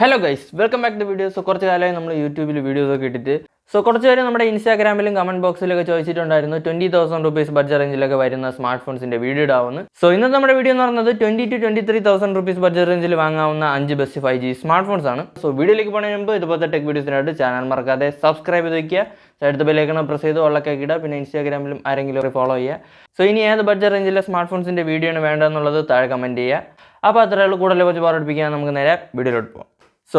Hello guys, welcome back to video. കുറച്ച് കാലമായി നമ്മൾ യൂട്യൂബിൽ വീഡിയോസൊക്കെ ഇട്ടിട്ട് കുറച്ച് പേര് നമ്മുടെ ഇൻസ്റ്റാഗ്രാമിലും കമന്റ് ബോക്സിലൊക്കെ ചോദിച്ചിട്ടുണ്ടായിരുന്നു 20,000 റുപ്പീസ് ബഡ്ജറ്റ് റേഞ്ചിലൊക്കെ വരുന്ന സ്മാർട്ട് ഫോൺസിന്റെ വീഡിയോ ഇടാവുന്നു. ഇന്നത്തെ നമ്മുടെ വീഡിയോ എന്ന് പറയുന്നത് 20,000 to 23,000 റുപ്പീസ് ബഡ്ജറ്റ് റേഞ്ചിൽ വാങ്ങാവുന്ന 5 ബെസ്റ്റ് 5G സ്മാർട്ട് ഫോൺസ് ആണ്. വീഡിയോയിലേക്ക് പോകുന്നതിന് മുമ്പ് ഇതുപോലത്തെ ടെക് വീഡിയോസിനായിട്ട് ചാനൽ മറക്കാതെ സബ്സ്ക്രൈബ് ചെയ്ത് വയ്ക്കുക, സൈഡ് ബെല്ലൈക്കൺ പ്രസ് ചെയ്ത് ഉള്ളൊക്കെ ഇടുക, പിന്നെ ഇൻസ്റ്റാഗ്രാമിലും ആരെങ്കിലും ഫോളോ ചെയ്യുക. ഇനി ഏത് ബഡ്ജറ്റ് റേഞ്ചിലെ സ്മാർട്ട് ഫോൺസിന്റെ വീഡിയോ ആണ് വേണ്ടതെന്നുള്ളത് താഴെ കമന്റ് ചെയ്യുക. അപ്പോൾ അത്രയുള്ള കൂടുതൽ വെച്ച് പാടിപ്പിക്കാൻ നമുക്ക് നേരെ വീഡിയോയിലോട്ട് പോകാം.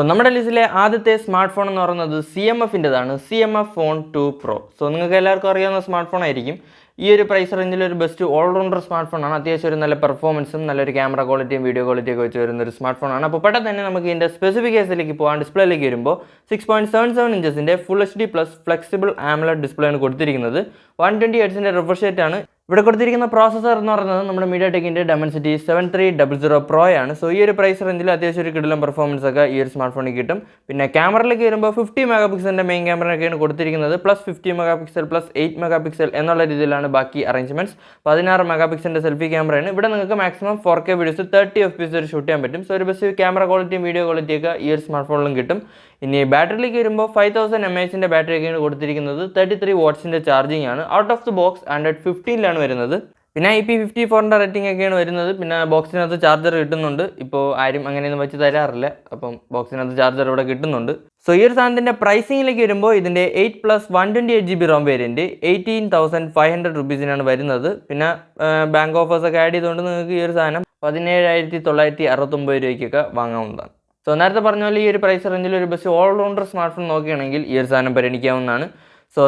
നമ്മുടെ ലിസ്റ്റിലെ ആദ്യത്തെ സ്മാർട്ട് ഫോൺ എന്ന് പറയുന്നത് CMFൻ്റെതാണ്, CMF ഫോൺ 2 Pro. നിങ്ങൾക്ക് എല്ലാവർക്കും അറിയാവുന്ന സ്മാർട്ട് ഫോൺ ആയിരിക്കും. ഈ ഒരു പ്രൈസ് റേഞ്ചിൽ ഒരു ബെസ്റ്റ് ഓൾറൗണ്ടർ സ്മാർട്ട് ഫോണാണ്. അത്യാവശ്യം ഒരു നല്ല പെർഫോമൻസും നല്ലൊരു ക്യാമറ ക്വാളിറ്റിയും വീഡിയോ ക്വാളിറ്റിയും ഒക്കെ വെച്ച് വരുന്ന ഒരു സ്മാർട്ട് ഫോണാണ്. അപ്പോൾ പെട്ടെന്ന് തന്നെ നമുക്ക് ഇതിൻ്റെ സ്പെസിഫിക്കേഷനിലേക്ക് പോകാൻ ഡിസ്പ്ലേയിലേക്ക് വരുമ്പോൾ 6.77 ഇഞ്ചസിൻ്റെ full HD plus flexible AMOLED display ആണ് കൊടുത്തിരിക്കുന്നത്. 120 Hz റിഫ്രഷ് റേറ്റ് ആണ്. ഇവിടെ കൊടുത്തിരിക്കുന്ന പ്രോസസ്സർ എന്ന് പറയുന്നത് നമ്മുടെ MediaTekൻ്റെ Dimensity 7300 Pro ആണ്. ഈ ഒരു പ്രൈസ് റേഞ്ചിൽ അത്യാവശ്യം ഒരു കിടിലം പെർഫോമൻസ് ഒക്കെ ഈ ഒരു സ്മാർട്ട് ഫോണിൽ കിട്ടും. പിന്നെ ക്യാമറയിലേക്ക് വരുമ്പോൾ 50 മെഗാ പിക്സലിൻ്റെ മെയിൻ ക്യാമറയൊക്കെയാണ് കൊടുത്തിരിക്കുന്നത്. Plus 50 mega pixel plus 8 mega pixel എന്നുള്ള രീതിയിലാണ് ബാക്കി അറേഞ്ച്മെൻറ്റ്സ്. 16 മെഗാ പിക്സലിൻ്റെ സെൽഫി ക്യാമറയാണ്. ഇവിടെ നിങ്ങൾക്ക് മാക്സിമം 4K വീഡിയോസ് 30 FPS വരെ ഷൂട്ട് ചെയ്യാൻ പറ്റും. ഒരു ബെസ്റ്റ് ക്യാമറ ക്വാളിറ്റിയും വീഡിയോ ക്വാളിറ്റിയൊക്കെ ഈ ഒരു സ്മാർട്ട് ഫോണിലും കിട്ടും. ഇനി ബാറ്ററിയിലേക്ക് വരുമ്പോൾ 5000 mAhൻ്റെ ബാറ്ററിയൊക്കെയാണ് കൊടുത്തിരിക്കുന്നത്. 33 വാട്ട്സിൻ്റെ ചാർജിങ് ആണ്. Out of the box Android 15 വരുന്നത്. പിന്നെ IP54 റേറ്റിംഗ് ഒക്കെയാണ് വരുന്നത്. പിന്നെ ബോക്സിനകത്ത് ചാർജർ കിട്ടുന്നുണ്ട്. ഇപ്പോൾ ആരും അങ്ങനെയൊന്നും വെച്ച് തരാറില്ല, അപ്പം ബോക്സിനകത്ത് ചാർജർ ഇവിടെ കിട്ടുന്നുണ്ട്. ഈ ഒരു സാധനത്തിൻ്റെ പ്രൈസിങ്ങിലേക്ക് വരുമ്പോൾ ഇതിൻ്റെ 8+ 128GB ROM വേരിയൻറ്റ് 18,500 റുപ്പീസിനാണ് വരുന്നത്. പിന്നെ ബാങ്ക് ഓഫേഴ്സൊക്കെ ആഡ് ചെയ്തുകൊണ്ട് നിങ്ങൾക്ക് ഈ ഒരു സാധനം 17,969 രൂപയ്ക്കൊക്കെ വാങ്ങാവുന്നതാണ്. നേരത്തെ പറഞ്ഞ പോലെ ഈ ഒരു പ്രൈസ് റേഞ്ചിൽ ഒരു ബെസ്റ്റ് ഓൾറൗണ്ടർ സ്മാർട്ട് ഫോൺ നോക്കുകയാണെങ്കിൽ ഈ ഒരു സാധനം പരിഗണിക്കാവുന്നതാണ്.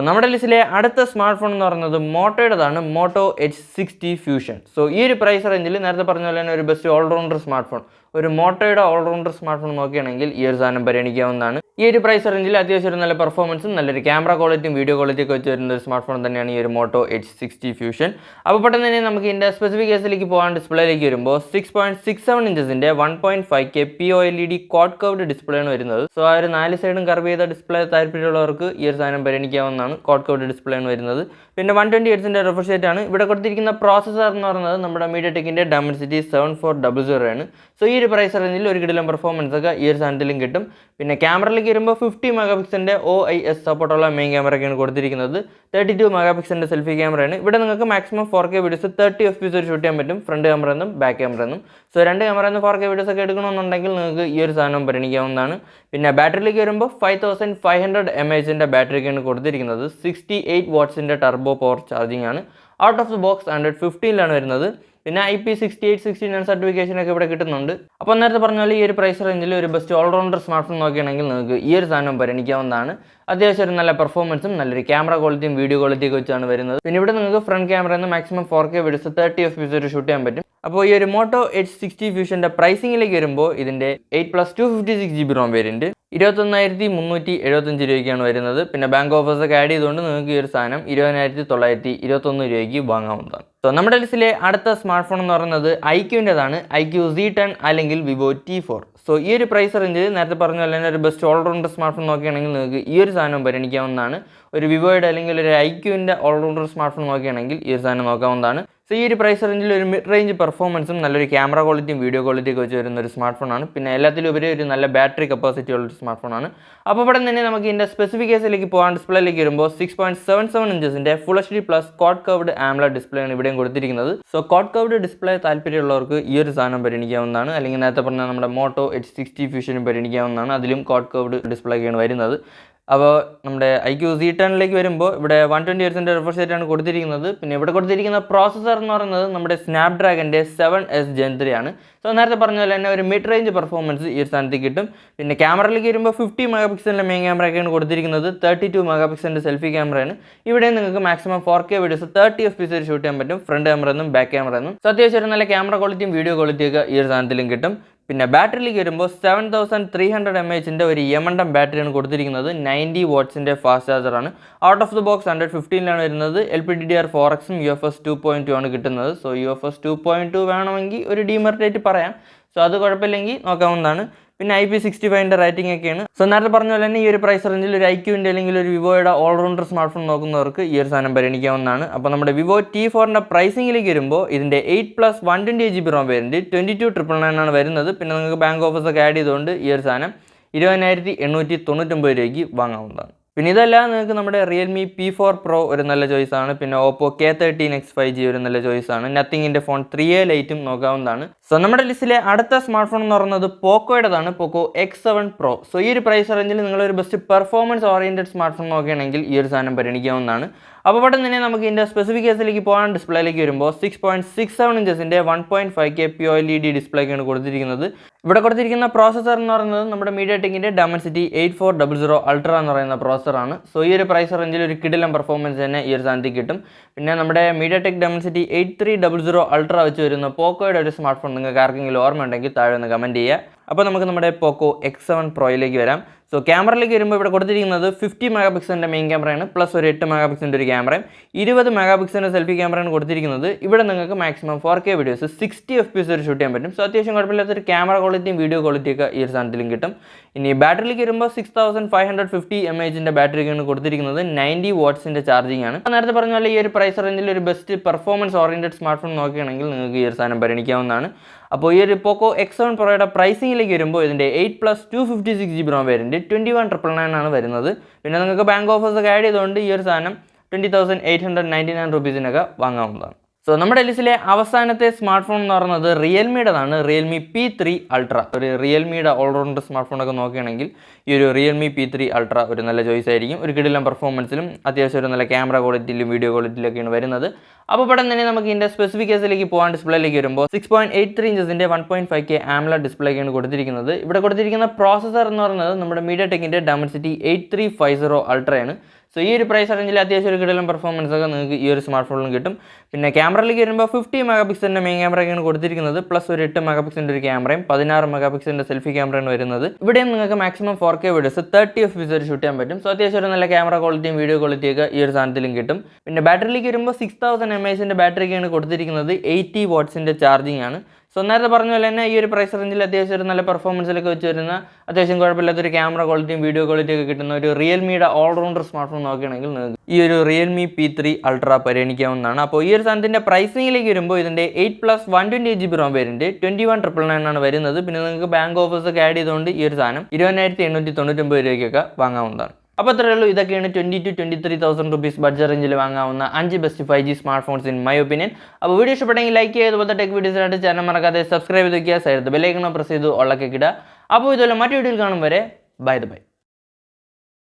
നമ്മുടെ ലിസ്റ്റിലെ അടുത്ത സ്മാർട്ട് ഫോൺ എന്ന് പറയുന്നത് മോട്ടോയുടേതാണ്, മോട്ടോ H60 ഫ്യൂഷൻ. ഈ ഒരു പ്രൈസ് റേഞ്ചിൽ നേരത്തെ പറഞ്ഞ പോലെ തന്നെ ഒരു ബെസ്റ്റ് ഓൾറൗണ്ടർ സ്മാർട്ട് ഫോൺ, ഒരു മോട്ടോയുടെ ഓൾറൗണ്ടർ സ്മാർട്ട് ഫോൺ നോക്കുകയാണെങ്കിൽ ഈ ഒരു സാധനം പരിഗണിക്കാവുന്നതാണ്. ഈ ഒരു പ്രൈസ് റേഞ്ചിൽ അത്യാവശ്യം ഒരു നല്ല പെർഫോമൻസും നല്ലൊരു ക്യാമറ ക്വാളിറ്റിയും വീഡിയോ ക്വാളിറ്റിയൊക്കെ വെച്ച് വരുന്ന ഒരു സ്മാർട്ട് ഫോൺ തന്നെയാണ് ഈ ഒരു മോട്ടോ H60 ഫ്യൂഷൻ. അപ്പോൾ പെട്ടെന്ന് തന്നെ നമുക്ക് ഇതിൻ്റെ സ്പെസിഫിക്കേഷനിലേക്ക് പോകാൻ ഡിസ്പ്ലേയിലേക്ക് വരുമ്പോൾ 6.67 ഇഞ്ചസിൻ്റെ 1.5K POLED quad curved display ആണ് വരുന്നത്. ആ ഒരു 4 സൈഡും കർവ് ചെയ്ത ഡിസ്പ്ലേ താല്പര്യമുള്ളവർക്ക് ഈ ഒരു സാധനം പരിഗണിക്കാവുന്നതാണ്. ക്വാഡ് കർവ്ഡ് ഡിസ്പ്ലേ ആണ് വരുന്നത്. പിന്നെ 120 Hzൻ്റെ റിഫ്രഷ് റേറ്റ് ആണ്. ഇവിടെ കൊടുത്തിരിക്കുന്ന പ്രോസസ്സർ എന്ന് പറയുന്നത് നമ്മുടെ MediaTekൻ്റെ Dimensity 7400 ആണ്. ഈ ഒരു പ്രൈസ് റേഞ്ചിൽ ഒരു കിടിലം പെർഫോമൻസ് ഒക്കെ ഈ ഒരു സാധനത്തിലും കിട്ടും. പിന്നെ ക്യാമറയിലേക്ക് വരുമ്പോൾ 50 മെഗാ പിക്സലിൻ്റെ OIS സപ്പോർട്ടുള്ള മെയിൻ ക്യാമറയൊക്കെയാണ് കൊടുത്തിരിക്കുന്നത്. 32 മെഗാ പിക്സലിൻ്റെ സെൽഫി ക്യാമറയാണ്. ഇവിടെ നിങ്ങൾക്ക് മാക്സിമം 4K വീഡിയോസ് 30 FPS വരെ ഷൂട്ട് ചെയ്യാൻ പറ്റും, ഫ്രണ്ട് ക്യാമറ എന്നും ബാക്ക് ക്യാമറ എന്നും. രണ്ട് ക്യാമറ നിന്ന് 4K വീഡിയോസ് ഒക്കെ എടുക്കണമെന്നുണ്ടെങ്കിൽ നിങ്ങൾക്ക് ഈ ഒരു സാധനം പരിഗണിക്കാവുന്നതാണ്. പിന്നെ ബാറ്ററിയിലേക്ക് വരുമ്പോൾ 5500 mAhൻ്റെ ബാറ്ററിയൊക്കെയാണ് കൊടുത്തിരിക്കുന്നത്. 68 വാട്ട്സിൻ്റെ ടർബോ പവർ ചാർജിങ് ആണ്. Out of the box Android 15 വരുന്നത്. പിന്നെ IP6869 സർട്ടിഫിക്കേഷൻ ഒക്കെ ഇവിടെ കിട്ടുന്നുണ്ട്. അപ്പോൾ നേരത്തെ പറഞ്ഞാൽ ഈ ഒരു പ്രൈസ് റേഞ്ചിൽ ഒരു ബെസ്റ്റ് ഓൾറൗണ്ടർ സ്മാർട്ട് ഫോൺ നോക്കുകയാണെങ്കിൽ നിങ്ങൾക്ക് ഈ ഒരു സാധനം പരിഗണിക്കാവുന്നതാണ്. അത്യാവശ്യം ഒരു നല്ല പെർഫോമൻസും നല്ലൊരു ക്യാമറ ക്വാളിറ്റിയും വീഡിയോ ക്വാളിറ്റിയൊക്കെ വെച്ചാണ് വരുന്നത്. പിന്നെ ഇവിടെ നിങ്ങൾക്ക് ഫ്രണ്ട് ക്യാമറയിൽ നിന്ന് മാക്സിമം 4K വീഡിയോസ് 30 FPS വരെ ഷൂട്ട് ചെയ്യാൻ പറ്റും. അപ്പോൾ ഈ ഒരു മോട്ടോ H60 ഫ്യൂഷൻ്റെ പ്രൈസിങ്ങിലേക്ക് വരുമ്പോൾ ഇതിൻ്റെ 8+ 256GB ROM വേരിയൻറ്റ് 21,375 രൂപയ്ക്കാണ് വരുന്നത്. പിന്നെ ബാങ്ക് ഓഫേഴ്സൊക്കെ ആഡ് ചെയ്തുകൊണ്ട് നിങ്ങൾക്ക് ഈ ഒരു സാധനം 20,921 രൂപയ്ക്ക് വാങ്ങാവുന്നതാണ്. നമ്മുടെ ലിസ്റ്റിലെ അടുത്ത സ്മാർട്ട് ഫോൺ എന്ന് പറയുന്നത് iQൻ്റെതാണ്, iQ Z10 അല്ലെങ്കിൽ Vivo T4. ഈ ഒരു പ്രൈസ് റേഞ്ചിൽ നേരത്തെ പറഞ്ഞ പോലെ തന്നെ ഒരു ബെസ്റ്റ് ഓൾറൗണ്ടർ സ്മാർട്ട് ഫോൺ നോക്കുകയാണെങ്കിൽ നിങ്ങൾക്ക് ഈ ഒരു സാധനം പരിഗണിക്കാവുന്നതാണ്. ഒരു വിവോയുടെ അല്ലെങ്കിൽ ഒരു iQൻ്റെ ഓൾറൗണ്ടർ സ്മാർട്ട് ഫോൺ നോക്കുകയാണെങ്കിൽ ഈ ഒരു സാധനം നോക്കാവുന്നതാണ്. ഈ ഒരു പ്രൈസ് റേഞ്ചിൽ ഒരു മിഡ് റേഞ്ച് പെർഫോമൻസും നല്ലൊരു ക്യാമറ ക്വാളിറ്റിയും വീഡിയോ ക്വാളിറ്റിയൊക്കെ വെച്ച് വരുന്ന ഒരു സ്മാർട്ട് ഫോണാണ്. പിന്നെ എല്ലാത്തിലും ഉപരി ഒരു നല്ല ബാറ്ററി കപ്പാസിറ്റി ഉള്ളൊരു സ്മാർട്ട് ഫോണാണ്. അപ്പോൾ ഇവിടെ തന്നെ നമുക്ക് ഇതിൻ്റെ സ്പെസിഫിക്കേഷനിലേക്ക് പോകാൻ ഡിസ്പ്ലേയിലേക്ക് വരുമ്പോൾ 6.77 ഇഞ്ചസിൻ്റെ full HD plus quad curved AMOLED display ആണ് ഇവിടെയും കൊടുത്തിരിക്കുന്നത്. ക്വാഡ് കർവ്ഡ് ഡിസ്പ്ലേ താല്പര്യമുള്ളവർക്ക് ഈ ഒരു സാധനം പരിഗണിക്കാവുന്നതാണ്. അല്ലെങ്കിൽ നേരത്തെ പറഞ്ഞാൽ നമ്മുടെ മോട്ടോ H60 ഫ്യൂഷനും പരിഗണിക്കാവുന്നതാണ്. അതിലും ക്വാഡ് കർവ്ഡ് ഡിസ്പ്ലേ ഒക്കെയാണ് വരുന്നത്. അപ്പോൾ നമ്മുടെ iQ Z10 വരുമ്പോൾ ഇവിടെ 120 Hzൻ്റെ റിഫ്രഷ് റേറ്റ് ആണ് കൊടുത്തിരിക്കുന്നത്. പിന്നെ ഇവിടെ കൊടുത്തിരിക്കുന്ന പ്രോസസ്സർ എന്ന് പറയുന്നത് നമ്മുടെ സ്നാപ്ഡ്രാഗൻ്റെ 7S Gen 3 ആണ്. നേരത്തെ പറഞ്ഞ പോലെ തന്നെ ഒരു മിഡ് റേഞ്ച് പെർഫോമൻസ് ഈ ഒരു സ്ഥാനത്ത് കിട്ടും. പിന്നെ ക്യാമറയിലേക്ക് വരുമ്പോൾ 50 മെഗാ പിക്സലിൻ്റെ മെയിൻ ക്യാമറയൊക്കെയാണ് കൊടുത്തിരിക്കുന്നത്. 32 മെഗാ പിക്സലിൻ്റെ സെൽഫി ക്യാമറയാണ്. ഇവിടെ നിങ്ങൾക്ക് മാക്സിമം 4K വീഡിയോസ് 30 FPS വരെ ഷൂട്ട് ചെയ്യാൻ പറ്റും, ഫ്രണ്ട് ക്യാമറ എന്നും ബാക്ക് ക്യാമറ എന്നും. അത്യാവശ്യം ഒരു നല്ല ക്യാമറ ക്വാളിറ്റിയും വീഡിയോ ക്വാളിറ്റിയൊക്കെ ഈ ഒരു സാധനത്തിലും കിട്ടും. പിന്നെ ബാറ്ററിയിലേക്ക് വരുമ്പോൾ 7300 mAhൻ്റെ ഒരു M&M ബാറ്ററിയാണ് കൊടുത്തിരിക്കുന്നത്. 90 വാട്ട്സിൻ്റെ ഫാസ്റ്റ് ചാർജറാണ്. Out of the box Android 15 വരുന്നത്. LPDDR4Xും UFS 2.2 ആണ് കിട്ടുന്നത്. UFS 2.2 വേണമെങ്കിൽ ഒരു ഡീമെറിറ്റ് പറയാം. അത് കുഴപ്പമില്ലെങ്കിൽ നോക്കാവുന്നതാണ്. പിന്നെ IP65 റേറ്റിംഗ് ഒക്കെയാണ്. നേരത്തെ പറഞ്ഞ പോലെ തന്നെ ഈ ഒരു പ്രൈസ് റേഞ്ചിൽ ഒരു iQൻ്റെ അല്ലെങ്കിൽ ഒരു വിവോയുടെ ഓൾറൗണ്ടർ സ്മാർട്ട് ഫോൺ നോക്കുന്നവർക്ക് ഈ ഒരു സാധനം പരിഗണിക്കാവുന്നതാണ്. അപ്പോൾ നമ്മുടെ വിവോ T4ൻ്റെ പ്രൈസിങ്ങിലേക്ക് വരുമ്പോൾ ഇതിൻ്റെ 8+ 128GB ROM വേരിയൻറ്റ് 22,999 ആണ് വരുന്നത്. പിന്നെ നിങ്ങൾക്ക് ബാങ്ക് ഓഫേഴ്സൊക്കെ ആഡ് ചെയ്തുകൊണ്ട് ഈ ഒരു സാധനം 20,899 രൂപയ്ക്ക് വാങ്ങാവുന്നതാണ്. പിന്നെ ഇതെല്ലാം നിങ്ങൾക്ക് നമ്മുടെ റിയൽമി P4 Pro ഒരു നല്ല ചോയ്സാണ്. പിന്നെ ഓപ്പോ K13X 5G ഒരു നല്ല ചോയ്സാണ്. നത്തിങ്ങിൻ്റെ ഫോൺ 3A ലൈറ്റും നോക്കാവുന്നതാണ്. സോ നമ്മുടെ ലിസ്റ്റിലെ അടുത്ത സ്മാർട്ട് ഫോൺ എന്ന് പറയുന്നത് പോക്കോയുടേതാണ്, പോക്കോ X7 Pro. സോ ഈ ഒരു പ്രൈസ് റേഞ്ചിൽ നിങ്ങളൊരു best performance oriented smart phone നോക്കുകയാണെങ്കിൽ ഈ ഒരു സാധനം പരിഗണിക്കാവുന്നതാണ്. അപ്പോൾ പെട്ടെന്ന് തന്നെ നമുക്ക് ഇതിൻ്റെ സ്പെസിഫിക്കേഷനിലേക്ക് പോകാൻ ഡിസ്പ്ലേയിലേക്ക് വരുമ്പോൾ 6.67 ഇഞ്ചസിൻ്റെ 1.5K POLED ഡിസ്പ്ലേക്കാണ് കൊടുത്തിരിക്കുന്നത്. ഇവിടെ കൊടുത്തിരിക്കുന്ന പ്രോസസ്സർ എന്ന് പറയുന്നത് നമ്മുടെ മീഡിയാടെക്കിൻ്റെ Dimensity 8400 Ultra എന്ന് പറയുന്ന പ്രോസസ്സറാണ്. സോ ഈ ഒരു പ്രൈസ് റേഞ്ചിൽ ഒരു കിടിലം പെർഫോമൻസ് തന്നെ ഈ ഒരു സാധനത്തിൽ കിട്ടും. പിന്നെ നമ്മുടെ മീഡിയാടെക് Dimensity 8300 Ultra വെച്ച് വരുന്ന പോക്കോയുടെ ഒരു സ്മാർട്ട് ഫോൺ നിങ്ങൾക്ക് ആർക്കെങ്കിലും ഓർമ്മയുണ്ടെങ്കിൽ താഴെ ഒന്ന് കമൻറ്റ് ചെയ്യുക. അപ്പോൾ നമുക്ക് നമ്മുടെ പോക്കോ X7 Proയിലേക്ക് വരാം. സോ ക്യാമറയിലേക്ക് വരുമ്പോൾ ഇവിടെ കൊടുത്തിരിക്കുന്നത് 50 മെഗാ പിക്സലിൻ്റെ മെയിൻ ക്യാമറയാണ്, പ്ലസ് ഒരു 8 മെഗാ പിക്സലിൻ്റെ ഒരു ക്യാമറയും 20 മെഗാ പിക്സലിൻ്റെ സെൽഫി ക്യാമറയാണ് കൊടുത്തിരിക്കുന്നത്. ഇവിടെ നിങ്ങൾക്ക് മാക്സിമം 4K വീഡിയോസ് 60 FPS വരെ ഷൂട്ട് ചെയ്യാൻ പറ്റും. സോ അത്യാവശ്യം കുഴപ്പമില്ലാത്തൊരു ക്യാമറ ക്വാളിറ്റിയും വീഡിയോ ക്വാളിറ്റിയൊക്കെ ഈ ഒരു സാധനത്തിലും കിട്ടും. ഇനി ബാറ്ററിയിലേക്ക് വരുമ്പോൾ 6550 mAh ബാറ്ററിക്കാണ് കൊടുത്തിരിക്കുന്നത്. 90 വാട്ട്സിൻ്റെ ചാർജിങ് ആണ്. നേരത്തെ പറഞ്ഞ പോലെ ഈ ഒരു പ്രൈസ് റേഞ്ചിൽ ഒരു best performance oriented smart phone നോക്കുകയാണെങ്കിൽ നിങ്ങൾക്ക് ഈ ഒരു സാധനം പരിഗണിക്കാവുന്നതാണ്. അപ്പോൾ ഈ ഒരു പോക്കോ X7 Proയുടെ പ്രൈസിങ്ങിലേക്ക് വരുമ്പോൾ ഇതിൻ്റെ 8+ 256GB ROM വേരിയൻറ്റ് 21,999 ആണ് വരുന്നത്. പിന്നെ നിങ്ങൾക്ക് ബാങ്ക് ഓഫേഴ്സ് ഒക്കെ ആഡ് ചെയ്തുകൊണ്ട് ഈ ഒരു സാധനം 20,899 രൂപീസിനൊക്കെ വാങ്ങാവുന്നതാണ്. സോ നമ്മുടെ ലിസ്റ്റിലെ അവസാനത്തെ സ്മാർട്ട് ഫോൺ എന്ന് പറയുന്നത് റിയൽമിയുടേതാണ്, റിയൽമി P3 Ultra. ഒരു റിയൽമിയുടെ ഓൾറൗണ്ടർ സ്മാർട്ട് ഫോണൊക്കെ നോക്കുകയാണെങ്കിൽ ഈ ഒരു റിയൽമി P3 Ultra ഒരു നല്ല ചോയ്സ് ആയിരിക്കും. ഒരു കിടിലം പെർഫോമൻസിലും അത്യാവശ്യം ഒരു നല്ല ക്യാമറ ക്വാളിറ്റിയിലും വീഡിയോ ക്വാളിറ്റിയിലൊക്കെയാണ് വരുന്നത്. അപ്പോൾ പെട്ടെന്ന് തന്നെ നമുക്ക് ഇതിൻ്റെ സ്പെസിഫിക്കേഷനിലേക്ക് പോകാൻ ഡിസ്പ്ലേയിലേക്ക് വരുമ്പോൾ 6.83 ഇഞ്ചസിൻ്റെ 1.5K AMOLED ഡിസ്പ്ലേക്കാണ് കൊടുത്തിരിക്കുന്നത്. ഇവിടെ കൊടുത്തിരിക്കുന്ന പ്രോസസ്സർ എന്ന് പറയുന്നത് നമ്മുടെ മീഡിയാടെക്കിൻ്റെ Dimensity 8350 Ultra ആണ്. സോ ഈ ഒരു പ്രൈസ് റേഞ്ചിൽ അത്യാവശ്യം ഒരു കിടിലം പെർഫോമൻസ് ഒക്കെ നിങ്ങൾക്ക് ഈ ഒരു സ്മാർട്ട് ഫോണിലും കിട്ടും. പിന്നെ ക്യാമറയിലേക്ക് വരുമ്പോൾ 50 മെഗാ പിക്സലിൻ്റെ മെയിൻ ക്യാമറയൊക്കെയാണ് കൊടുത്തിരിക്കുന്നത്, പ്ലസ് ഒരു 8 മെഗാ പിക്സലിൻ്റെ ഒരു ക്യാമറയും 16 മെഗാ പിക്സലിൻ്റെ സെൽഫി ക്യാമറയാണ് വരുന്നത്. ഇവിടെയും നിങ്ങൾക്ക് മാക്സിമം 4K വീഡിയോസ് 30 FPS വരെ ഷൂട്ട് ചെയ്യാൻ പറ്റും. സോ അത്യാവശ്യം ഒരു നല്ല ക്യാമറ ക്വാളിറ്റിയും വീഡിയോ ക്വാളിറ്റിയൊക്കെ ഈ ഒരു സാധനത്തിലും കിട്ടും. പിന്നെ ബാറ്ററിയിലേക്ക് വരുമ്പോൾ 6000 mAh ബാറ്ററിക്കാണ് കൊടുത്തിരിക്കുന്നത്. 80 വാട്ട്സിൻ്റെ ചാർജിങ് ആണ്. സോ നേരത്തെ പറഞ്ഞ പോലെ തന്നെ ഈ ഒരു പ്രൈസ് റേഞ്ചിൽ അത്യാവശ്യം ഒരു നല്ല പെർഫോമൻസിലൊക്കെ വെച്ച് വരുന്ന അത്യാവശ്യം കുഴപ്പമില്ലാത്തൊരു ക്യാമറ ക്വാളിറ്റിയും വീഡിയോ ക്വാളിറ്റിയൊക്കെ കിട്ടുന്ന ഒരു റിയൽമിയുടെ ഓൾറൗണ്ടർ സ്മാർട്ട് ഫോൺ നോക്കുകയാണെങ്കിൽ നിങ്ങൾക്ക് ഈ ഒരു റിയൽമി P3 Ultra പരിഗണിക്കാവുന്നതാണ്. അപ്പോൾ ഈ ഒരു സാധനത്തിൻ്റെ പ്രൈസിങ്ങിലേക്ക് വരുമ്പോൾ ഇതിൻ്റെ 8+ 128GB ROM വേരിയൻറ്റ് 21,999 ആണ് വരുന്നത്. പിന്നെ നിങ്ങൾക്ക് ബാങ്ക് ഓഫേഴ്സ് ഒക്കെ ആഡ് ചെയ്തുകൊണ്ട് ഈ ഒരു സാധനം 20,899 രൂപയ്ക്കൊക്കെ വാങ്ങാവുന്നതാണ്. അപ്പോൾ അത്രയേ ഉള്ളൂ. ഇതൊക്കെയാണ് 20,000 to 23,000 rupees ബഡ്ജറ്റ് റേഞ്ചിൽ വാങ്ങാവുന്ന 5 best 5G smart phones in my opinion. അപ്പോൾ വീഡിയോ ഇഷ്ടപ്പെട്ടെങ്കിൽ ലൈക്ക് ചെയ്യുക, അതുപോലത്തെ ടെക് വീഡിയോസിനായിട്ട് ചാനൽ മറക്കാതെ സബ്സ്ക്രൈബ് ചെയ്ത് വയ്ക്കുക, സൈഡ് ബെല്ലൈക്കൺ പ്രസ് ചെയ്ത് ഉള്ളൊക്കെ ഇടുക. അപ്പോൾ ഇതുപോലെ മറ്റു വീഡിയോയിൽ കാണും വരെ ബൈ.